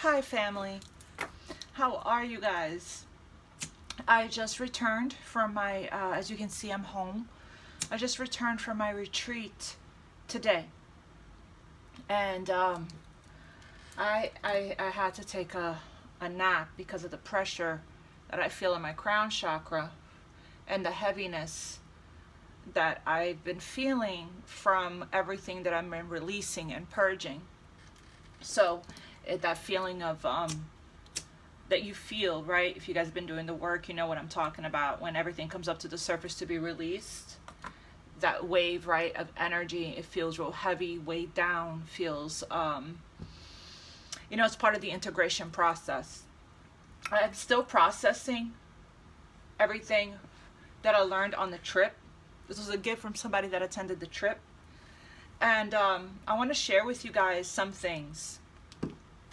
Hi family, how are you guys? I just returned from my, as you can see I'm home. I just returned from my retreat today. And I had to take a nap because of the pressure that I feel in my crown chakra and the heaviness that I've been feeling from everything that I've been releasing and purging. So that feeling of that you feel, right? If you guys have been doing the work, you know what I'm talking about. When everything comes up to the surface to be released, that wave, right, of energy, it feels real heavy, weighed down, feels, you know, it's part of the integration process. I'm still processing everything that I learned on the trip. This was a gift from somebody that attended the trip. And I want to share with you guys some things.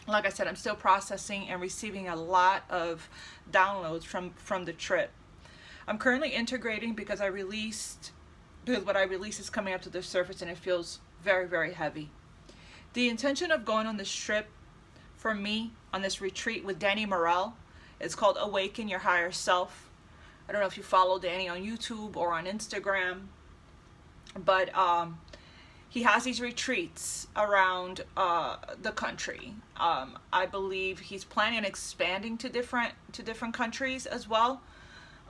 Like I said, I'm still processing and receiving a lot of downloads from the trip. I'm currently integrating because what I released is coming up to the surface and it feels very, very heavy. The intention of going on this trip for me, on this retreat with Danny Morel, it's called Awaken Your Higher Self. I don't know if you follow Danny on YouTube or on Instagram, but he has these retreats around the country. I believe he's planning on expanding to different countries as well.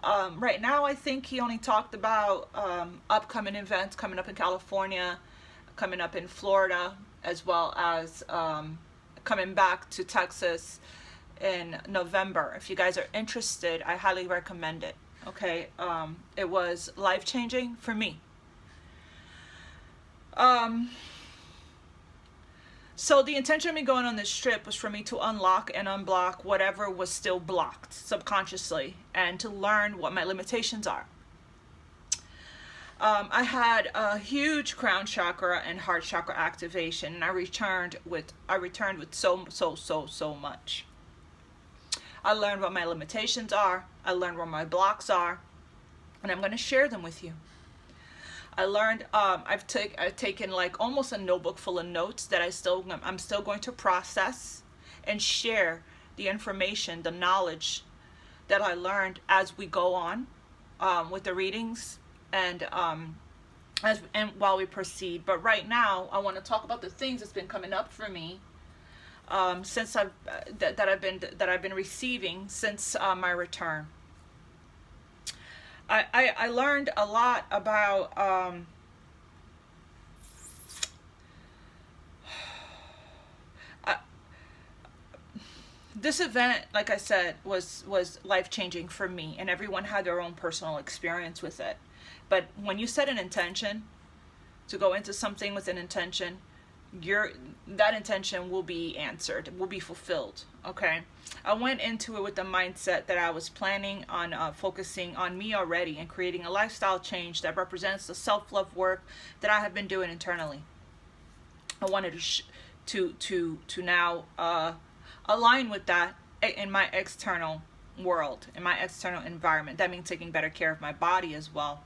Right now, I think he only talked about upcoming events coming up in California, coming up in Florida, as well as coming back to Texas in November. If you guys are interested, I highly recommend it. Okay, it was life-changing for me. So the intention of me going on this trip was for me to unlock and unblock whatever was still blocked subconsciously and to learn what my limitations are. I had a huge crown chakra and heart chakra activation, and I returned with so much. I learned what my limitations are. I learned where my blocks are, and I'm going to share them with you. I learned, I've taken like almost a notebook full of notes that I'm still going to process and share the information, the knowledge that I learned as we go on with the readings and while we proceed. But right now, I want to talk about the things that's been coming up for me since that I've been receiving since my return. I learned a lot about this event, like I said, was life-changing for me, and everyone had their own personal experience with it. But when you set an intention to go into something with an intention, that intention will be answered, will be fulfilled. Okay, I went into it with the mindset that I was planning on focusing on me already and creating a lifestyle change that represents the self-love work that I have been doing internally. I wanted to now align with that in my external world, in my external environment. That means taking better care of my body as well.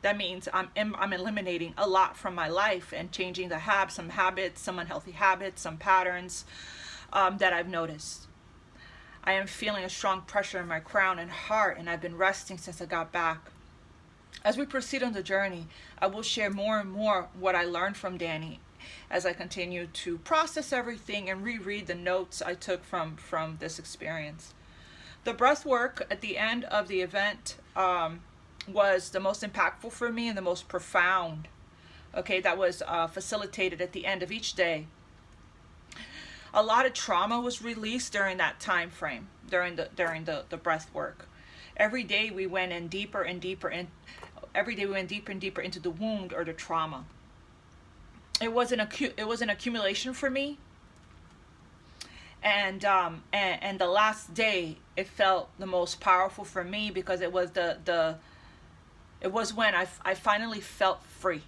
That means I'm eliminating a lot from my life and changing some habits, some unhealthy habits, some patterns that I've noticed. I am feeling a strong pressure in my crown and heart, and I've been resting since I got back. As we proceed on the journey, I will share more and more what I learned from Danny as I continue to process everything and reread the notes I took from this experience. The breath work at the end of the event was the most impactful for me and the most profound. Okay, that was facilitated at the end of each day. A lot of trauma was released during that time frame, during the breath work. Every day we went in deeper and deeper, and every day we went deeper and deeper into the wound or the trauma. It was an accumulation for me, and the last day it felt the most powerful for me because it was it was when I finally felt free.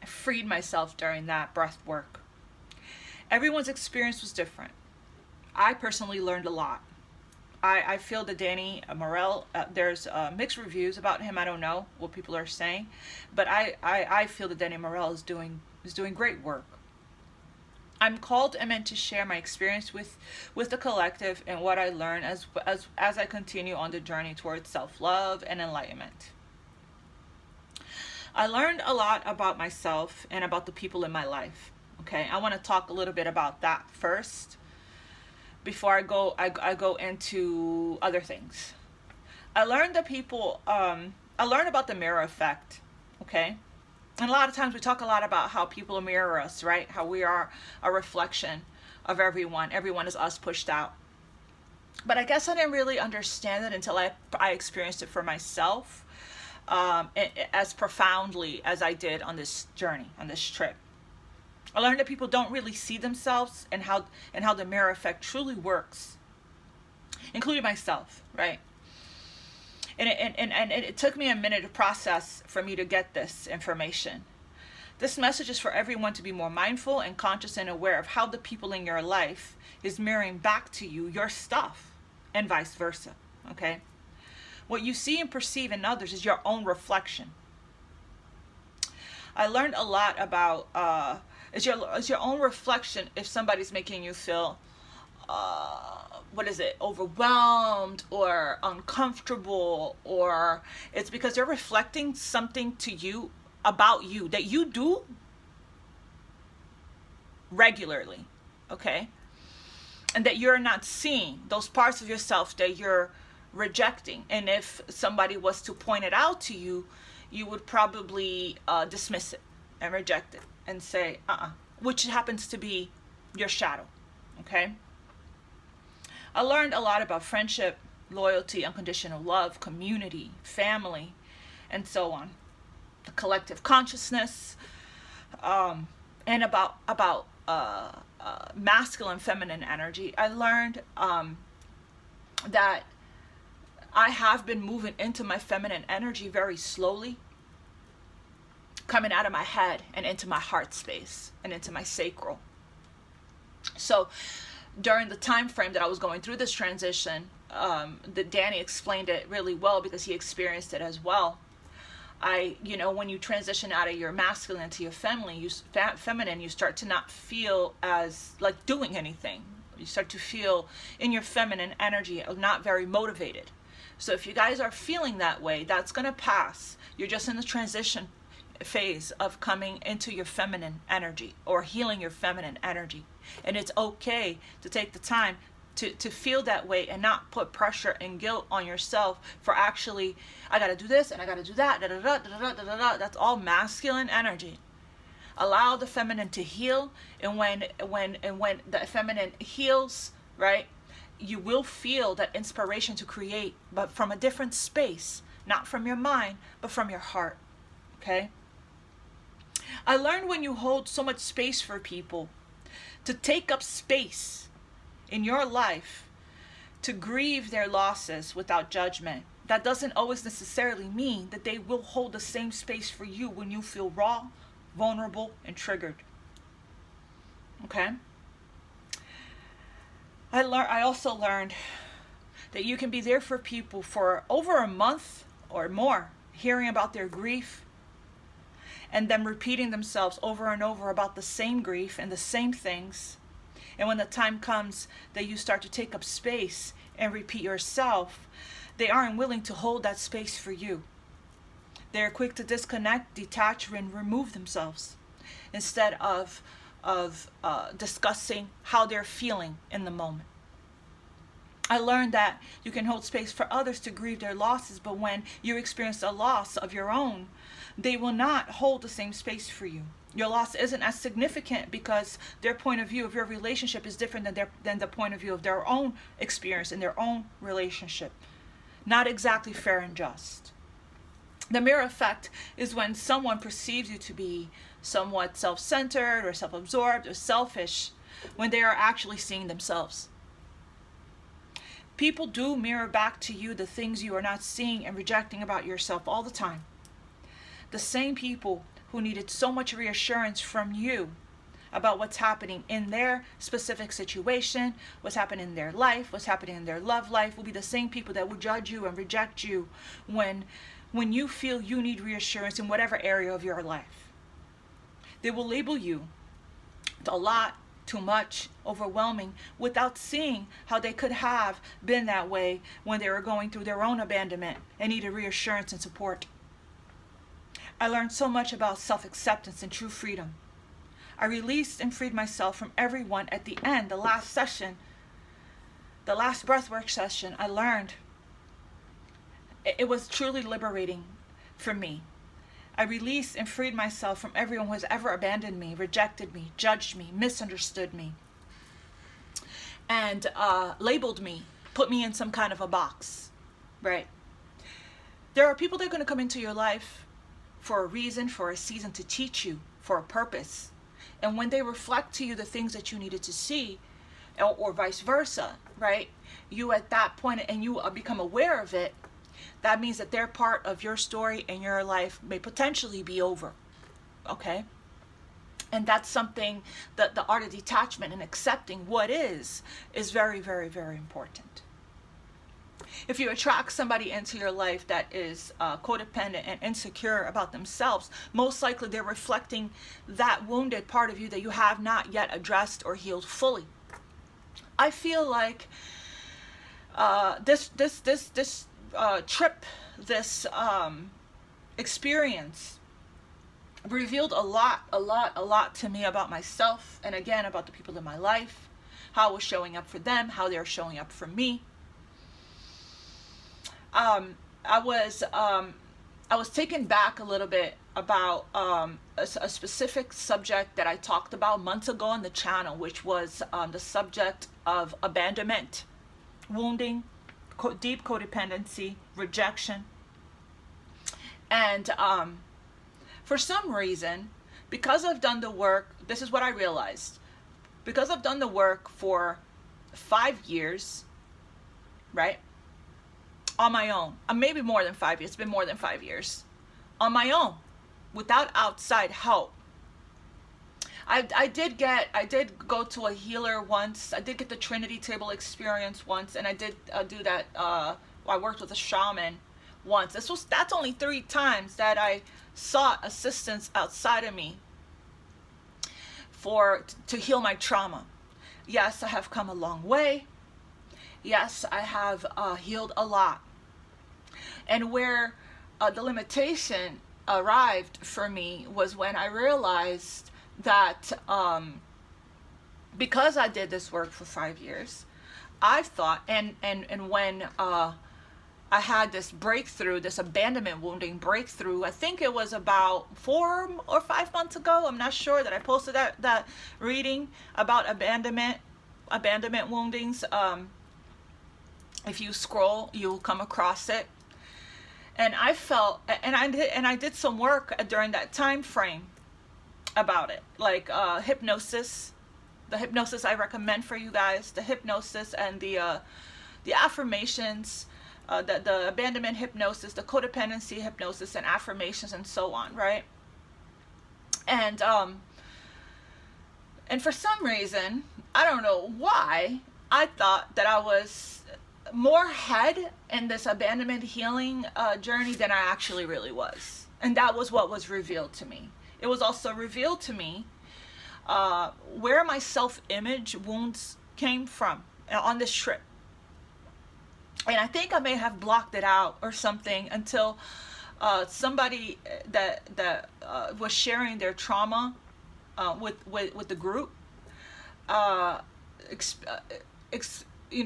I freed myself during that breath work. Everyone's experience was different. I personally learned a lot. I feel that Danny Morel, there's mixed reviews about him. I don't know what people are saying, but I feel that Danny Morel is doing great work. I'm called and meant to share my experience with the collective and what I learn as I continue on the journey towards self-love and enlightenment. I learned a lot about myself and about the people in my life. Okay, I want to talk a little bit about that first before I go into other things. I learned I learned about the mirror effect. Okay, and a lot of times we talk a lot about how people mirror us, right? How we are a reflection of everyone. Everyone is us pushed out. But I guess I didn't really understand it until I experienced it for myself, as profoundly as I did on this journey, on this trip. I learned that people don't really see themselves and how the mirror effect truly works, including myself, right? And it took me a minute to process for me to get this information. This message is for everyone to be more mindful and conscious and aware of how the people in your life is mirroring back to you your stuff, and vice versa. Okay? What you see and perceive in others is your own reflection. I learned a lot about it's your own reflection if somebody's making you feel overwhelmed or uncomfortable, or it's because they're reflecting something to you about you that you do regularly, okay? And that you're not seeing those parts of yourself that you're rejecting. And if somebody was to point it out to you, you would probably dismiss it and reject it and say, which happens to be your shadow, okay? I learned a lot about friendship, loyalty, unconditional love, community, family, and so on. The collective consciousness, and about masculine, feminine energy. I learned that I have been moving into my feminine energy very slowly, coming out of my head and into my heart space and into my sacral. So during the time frame that I was going through this transition, that Danny explained it really well because he experienced it as well. When you transition out of your masculine to your feminine, you start to not feel as like doing anything. You start to feel in your feminine energy not very motivated. So if you guys are feeling that way, that's going to pass. You're just in the transition phase of coming into your feminine energy or healing your feminine energy. And it's okay to take the time to feel that way and not put pressure and guilt on yourself for actually, I got to do this and I got to do that. Da, da, da, da, da, da, da, da. That's all masculine energy. Allow the feminine to heal. And when the feminine heals, right, you will feel that inspiration to create, but from a different space, not from your mind, but from your heart. Okay? I learned when you hold so much space for people, to take up space in your life, to grieve their losses without judgment. That doesn't always necessarily mean that they will hold the same space for you when you feel raw, vulnerable, and triggered. Okay? I also learned that you can be there for people for over a month or more, hearing about their grief, and them repeating themselves over and over about the same grief and the same things. And when the time comes that you start to take up space and repeat yourself, they aren't willing to hold that space for you. They're quick to disconnect, detach, and remove themselves instead of discussing how they're feeling in the moment. I learned that you can hold space for others to grieve their losses, but when you experience a loss of your own, they will not hold the same space for you. Your loss isn't as significant because their point of view of your relationship is different than the point of view of their own experience in their own relationship. Not exactly fair and just. The mirror effect is when someone perceives you to be somewhat self-centered or self-absorbed or selfish when they are actually seeing themselves. People do mirror back to you the things you are not seeing and rejecting about yourself all the time. The same people who needed so much reassurance from you about what's happening in their specific situation, what's happening in their life, what's happening in their love life, will be the same people that will judge you and reject you when you feel you need reassurance in whatever area of your life. They will label you a lot too much, overwhelming, without seeing how they could have been that way when they were going through their own abandonment and needed reassurance and support. I learned so much about self-acceptance and true freedom. I released and freed myself from everyone at the end, the last session, the last breathwork session. I learned. It was truly liberating for me. I released and freed myself from everyone who has ever abandoned me, rejected me, judged me, misunderstood me, and labeled me, put me in some kind of a box, right? There are people that are going to come into your life for a reason, for a season, to teach you, for a purpose. And when they reflect to you the things that you needed to see, or vice versa, right? You at that point, and you become aware of it, that means that their part of your story and your life may potentially be over, okay? And that's something that the art of detachment and accepting what is very, very, very important. If you attract somebody into your life that is codependent and insecure about themselves, most likely they're reflecting that wounded part of you that you have not yet addressed or healed fully. I feel like this trip, this experience revealed a lot to me about myself, and again about the people in my life, how I was showing up for them, how they're showing up for me. I was taken back a little bit about a specific subject that I talked about months ago on the channel, which was the subject of abandonment, wounding, deep codependency, rejection. And for some reason, because I've done the work, this is what I realized. Because I've done the work for 5 years, right? On my own. Maybe more than 5 years. It's been more than 5 years. On my own. Without outside help. I did go to a healer once. I did get the Trinity table experience once, and I did do that. I worked with a shaman once. That's only 3 times that I sought assistance outside of me to heal my trauma. Yes, I have come a long way. Yes, I have healed a lot. And where the limitation arrived for me was when I realized that because I did this work for 5 years, I thought, and when I had this breakthrough, this abandonment wounding breakthrough, I think it was about 4 or 5 months ago, I'm not sure, that I posted that reading about abandonment woundings. If you scroll, you'll come across it. And I felt, and I did some work during that time frame about it, like hypnosis, the hypnosis I recommend for you guys, the hypnosis and the affirmations, the abandonment hypnosis, the codependency hypnosis and affirmations, and so on, right? And for some reason, I don't know why, I thought that I was more ahead in this abandonment healing journey than I actually really was. And that was what was revealed to me. It was also revealed to me where my self-image wounds came from on this trip. And I think I may have blocked it out or something until somebody that was sharing their trauma with the group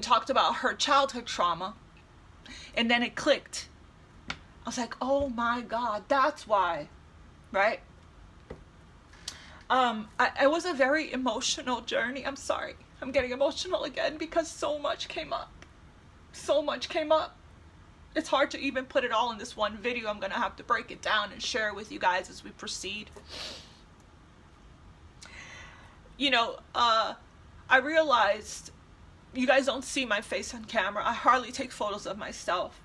talked about her childhood trauma, and then it clicked. I was like, oh my God, that's why, right? It was a very emotional journey. I'm sorry, I'm getting emotional again because so much came up. So much came up. It's hard to even put it all in this one video. I'm gonna have to break it down and share it with you guys as we proceed. I realized you guys don't see my face on camera. I hardly take photos of myself.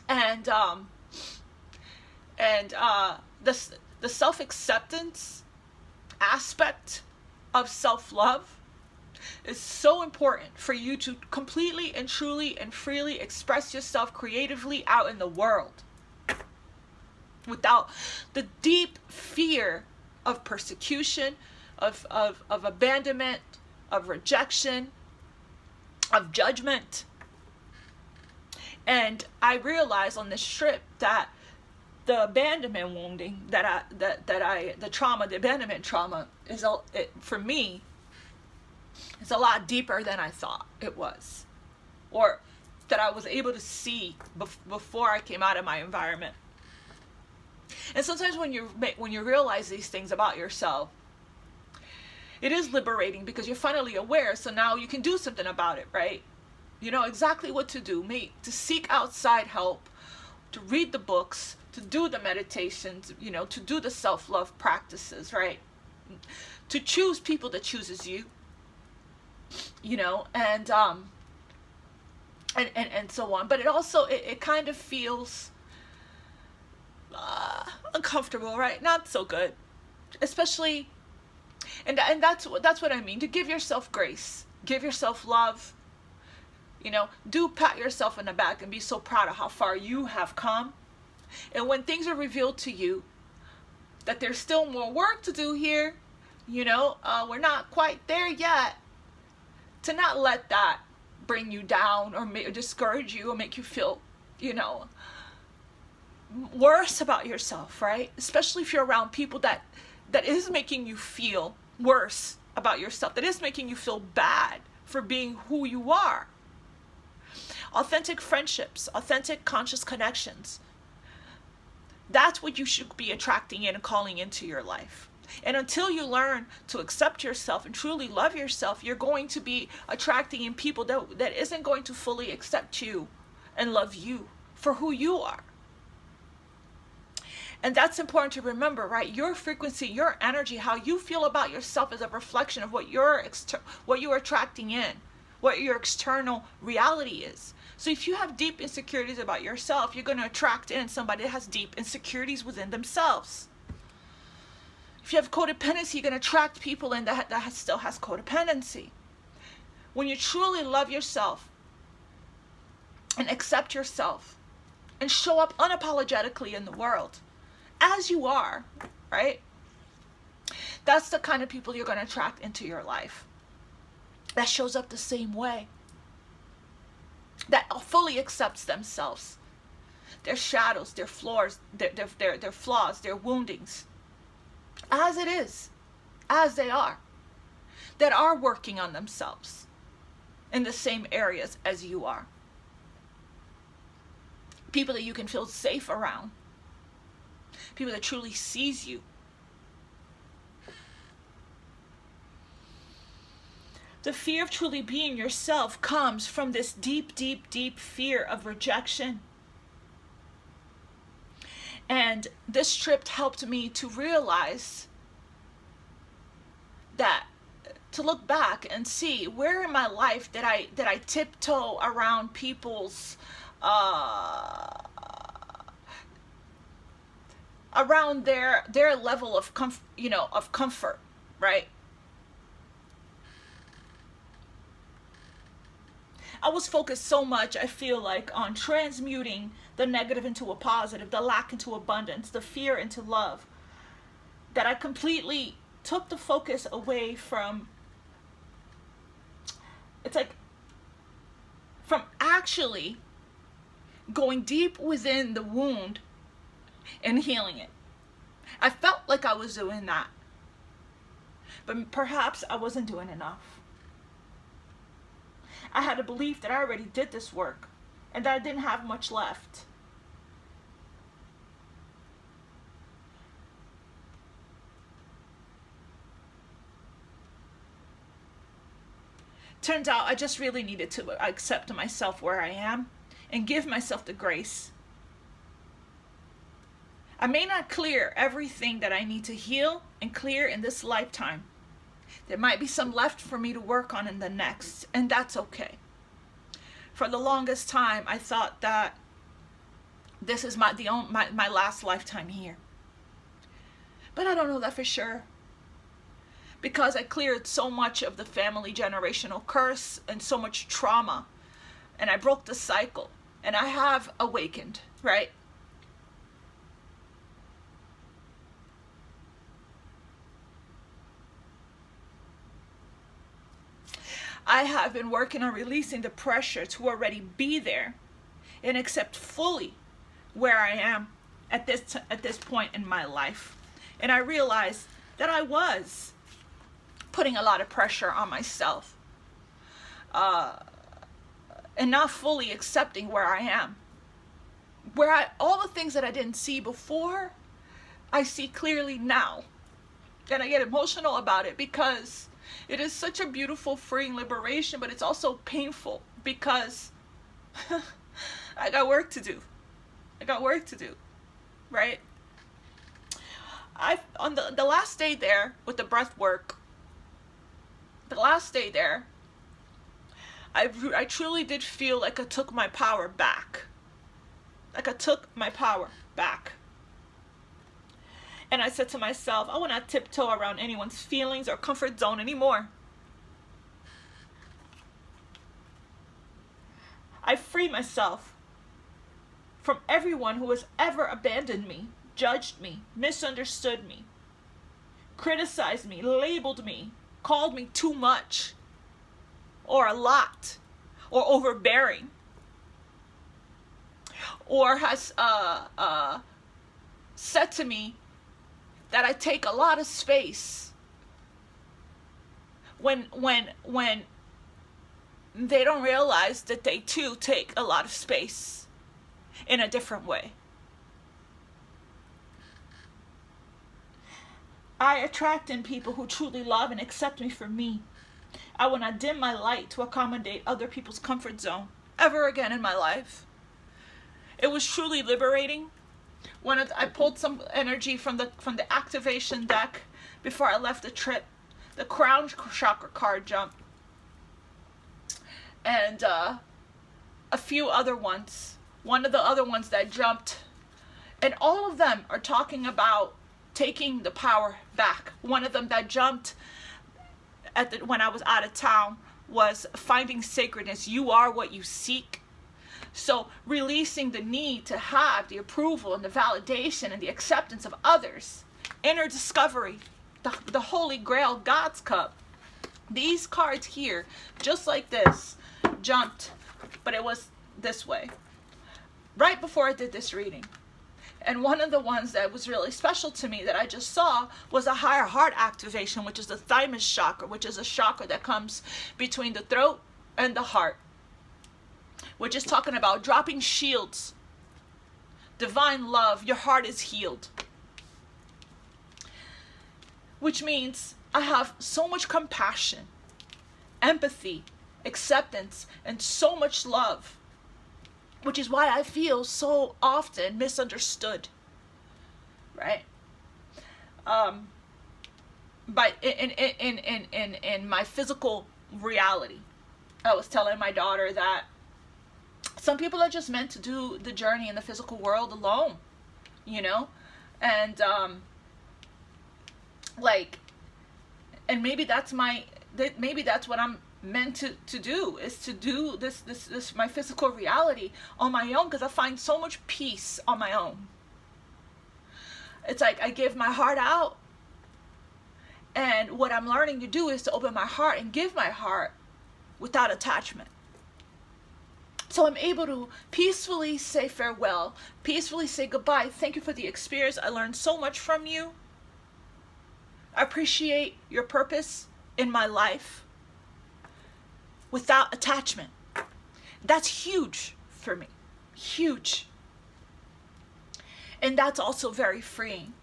And the self-acceptance aspect of self-love is so important for you to completely and truly and freely express yourself creatively out in the world without the deep fear of persecution, of abandonment, of rejection, of judgment. And I realized on this trip that the abandonment wounding the trauma, the abandonment trauma for me is a lot deeper than I thought it was, or that I was able to see before I came out of my environment. And sometimes when you realize these things about yourself, it is liberating because you're finally aware. So now you can do something about it, right? You know exactly what to do. To seek outside help, to read the books, to do the meditations, you know, to do the self-love practices, right? To choose people that chooses you, you know, and so on. But it also, it kind of feels uncomfortable, right? Not so good, especially, and that's what I mean. To give yourself grace, give yourself love. You know, do pat yourself on the back and be so proud of how far you have come. And when things are revealed to you that there's still more work to do here, you know, we're not quite there yet, to not let that bring you down or discourage you or make you feel, you know, worse about yourself, right? Especially if you're around people that is making you feel worse about yourself, that is making you feel bad for being who you are. Authentic friendships, authentic conscious connections. That's what you should be attracting in and calling into your life. And until you learn to accept yourself and truly love yourself, you're going to be attracting in people that isn't going to fully accept you and love you for who you are. And that's important to remember, right? Your frequency, your energy, how you feel about yourself is a reflection of what you're attracting in, what your external reality is. So if you have deep insecurities about yourself, you're going to attract in somebody that has deep insecurities within themselves. If you have codependency, you're going to attract people in that still has codependency. When you truly love yourself and accept yourself and show up unapologetically in the world as you are, right? That's the kind of people you're going to attract into your life. That shows up the same way. That fully accepts themselves, their shadows, their flaws, their flaws, their woundings, as it is, as they are, that are working on themselves in the same areas as you are. People that you can feel safe around. People that truly sees you. The fear of truly being yourself comes from this deep, deep, deep fear of rejection. And this trip helped me to realize that, to look back and see where in my life did I tiptoe around people's around their level of comfort, right? I was focused so much, I feel like, on transmuting the negative into a positive, the lack into abundance, the fear into love, that I completely took the focus away from, it's like, from actually going deep within the wound and healing it. I felt like I was doing that, but perhaps I wasn't doing enough. I had a belief that I already did this work and that I didn't have much left. Turns out I just really needed to accept myself where I am and give myself the grace. I may not clear everything that I need to heal and clear in this lifetime. There might be some left for me to work on in the next, and that's okay. For the longest time, I thought that this is my last lifetime here. But I don't know that for sure. Because I cleared so much of the family generational curse and so much trauma, and I broke the cycle, and I have awakened, right? I have been working on releasing the pressure to already be there and accept fully where I am at this point in my life. And I realized that I was putting a lot of pressure on myself, and not fully accepting where I am. All the things that I didn't see before, I see clearly now. And I get emotional about it because it is such a beautiful, freeing liberation, but it's also painful because I got work to do. Right? On the last day there with the breath work, I truly did feel like I took my power back. And I said to myself, I will not tiptoe around anyone's feelings or comfort zone anymore. I free myself from everyone who has ever abandoned me, judged me, misunderstood me, criticized me, labeled me, called me too much, or a lot, or overbearing, or has said to me that I take a lot of space when they don't realize that they too take a lot of space in a different way. I attract in people who truly love and accept me for me. I will not dim my light to accommodate other people's comfort zone ever again in my life. It was truly liberating when I pulled some energy from the activation deck before I left the trip. The crown chakra card jumped, and a few other ones. One of the other ones that jumped, and all of them are talking about taking the power back. One of them that jumped when I was out of town was finding sacredness. You are what you seek. So releasing the need to have the approval and the validation and the acceptance of others. Inner discovery. The Holy Grail, God's Cup. These cards here, just like this, jumped, but it was this way. Right before I did this reading. And one of the ones that was really special to me that I just saw was a higher heart activation, which is the thymus chakra, which is a chakra that comes between the throat and the heart, which is talking about dropping shields, divine love, your heart is healed. Which means I have so much compassion, empathy, acceptance, and so much love, which is why I feel so often misunderstood, right? But in my physical reality, I was telling my daughter that some people are just meant to do the journey in the physical world alone, you know, and and maybe that's what I'm meant to do, is to do this my physical reality on my own, because I find so much peace on my own. It's like I give my heart out, and what I'm learning to do is to open my heart and give my heart without attachment. So I'm able to peacefully say farewell, peacefully say goodbye. Thank you for the experience. I learned so much from you. I appreciate your purpose in my life without attachment. That's huge for me. Huge. And that's also very freeing.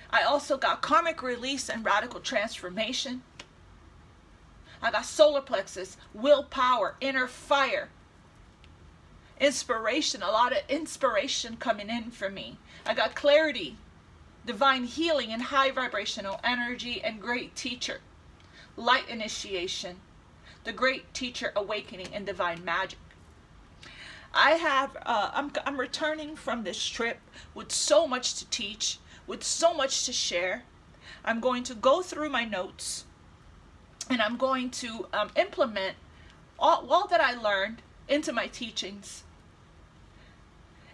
I also got karmic release and radical transformation. I got solar plexus, willpower, inner fire, inspiration, a lot of inspiration coming in for me. I got clarity, divine healing and high vibrational energy, and great teacher, light initiation, the great teacher awakening, and divine magic. I'm returning from this trip with so much to teach, with so much to share. I'm going to go through my notes, and I'm going to implement all that I learned into my teachings.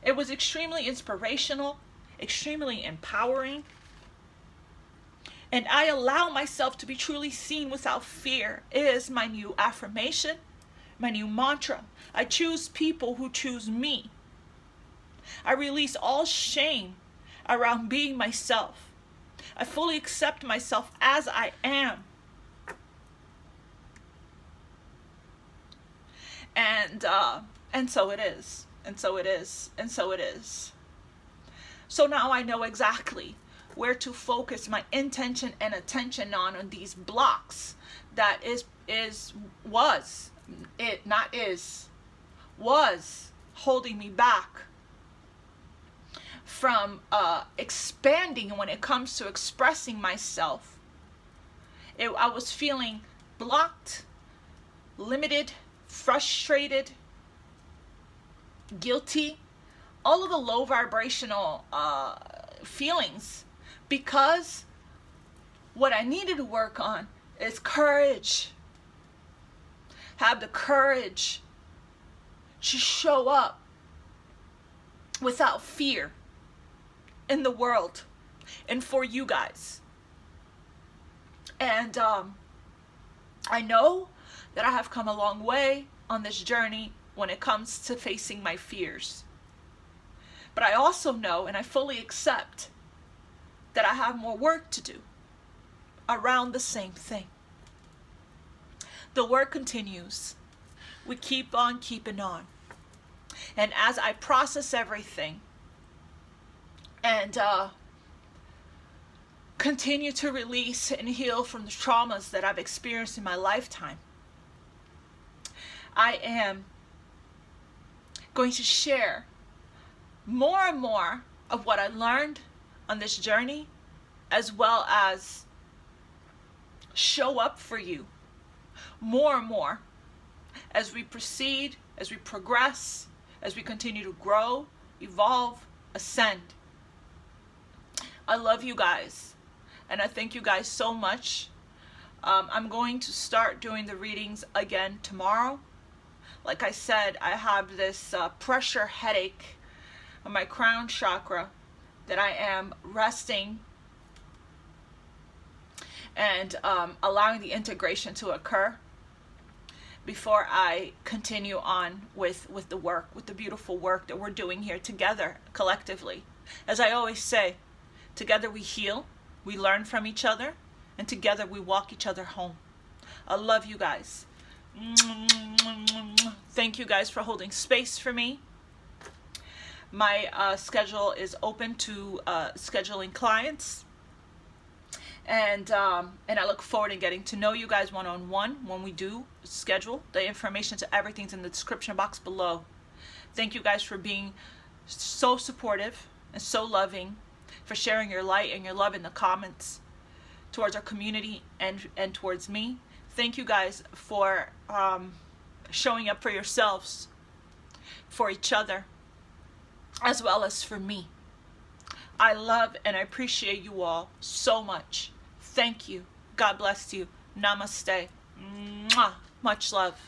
It was extremely inspirational, extremely empowering, And I allow myself to be truly seen without fear is my new affirmation, my new mantra. I choose people who choose me. I release all shame around being myself. I fully accept myself as I am. And so it is. And so it is. And so it is. So now I know exactly where to focus my intention and attention on these blocks that was holding me back from expanding when it comes to expressing myself. I was feeling blocked, limited, frustrated, guilty, all of the low vibrational feelings, because what I needed to work on is courage. Have the courage to show up without fear in the world and for you guys. And I know that I have come a long way on this journey when it comes to facing my fears. But I also know and I fully accept that I have more work to do around the same thing. The work continues. We keep on keeping on. And as I process everything and continue to release and heal from the traumas that I've experienced in my lifetime, I am going to share more and more of what I learned on this journey, as well as show up for you more and more as we proceed, as we progress, as we continue to grow, evolve, ascend. I love you guys, and I thank you guys so much. I'm going to start doing the readings again tomorrow. Like I said, I have this pressure headache on my crown chakra that I am resting and allowing the integration to occur before I continue on with the work, with the beautiful work that we're doing here together, collectively. As I always say, together we heal, we learn from each other, and together we walk each other home. I love you guys. Thank you guys for holding space for me. My schedule is open to scheduling clients. And I look forward to getting to know you guys one-on-one when we do schedule. The information to everything's in the description box below. Thank you guys for being so supportive and so loving, for sharing your light and your love in the comments towards our community and towards me. Thank you guys for showing up for yourselves, for each other, as well as for me. I love and I appreciate you all so much. Thank you. God bless you. Namaste. Mwah. Much love.